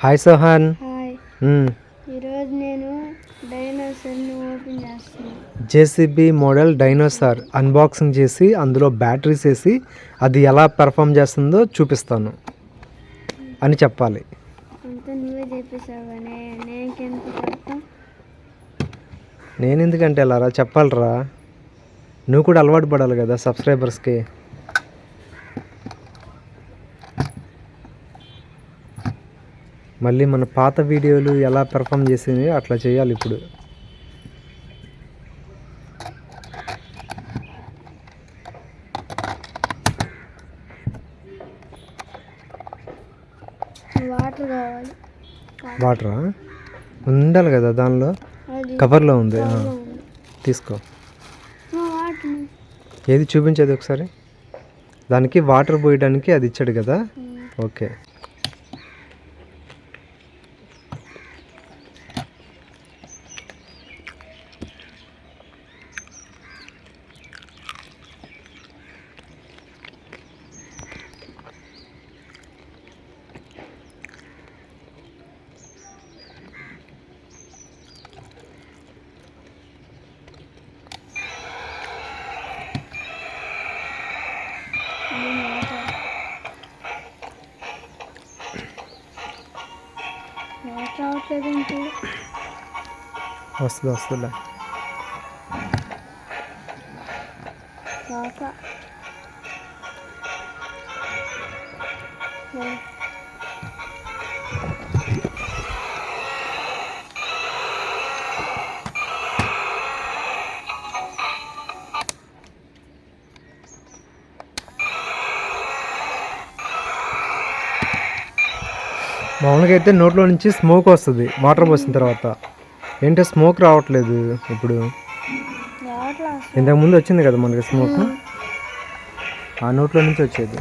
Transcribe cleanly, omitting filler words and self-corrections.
Hi Sohan. Hi. ఈరోజు నేను డైనోసార్ని open చేస్తున్నాను. జేసీబీ మోడల్ డైనోసార్ అన్బాక్సింగ్ చేసి అందులో బ్యాటరీస్ వేసి అది ఎలా పెర్ఫామ్ చేస్తుందో చూపిస్తాను అని చెప్పాలి. అంతా నువ్వే చెప్పేసావనే, నేను ఎందుకంటే ఎలా చెప్పాలరా, నువ్వు కూడా అలవాటు పడాలి కదా సబ్స్క్రైబర్స్కి. మళ్ళీ మన పాత వీడియోలు ఎలా పెర్ఫామ్ చేసింది అట్లా చేయాలి ఇప్పుడు. వాటర్ కావాలి. వాటరా ఉండాలి కదా, దానిలో కవర్లో ఉంది, తీసుకో. ఏది చూపించేది ఒకసారి. దానికి వాటర్ పోయడానికి అది ఇచ్చాడు కదా, ఓకే. వస్తుందా మామూలుగా అయితే నోట్లో నుంచి స్మోక్ వస్తుంది వాటర్ పోసిన తర్వాత. ఏంటో స్మోక్ రావట్లేదు ఇప్పుడు. ఇంతకుముందు వచ్చింది కదా మనకి స్మోక్, ఆ నోట్లో నుంచి వచ్చేది.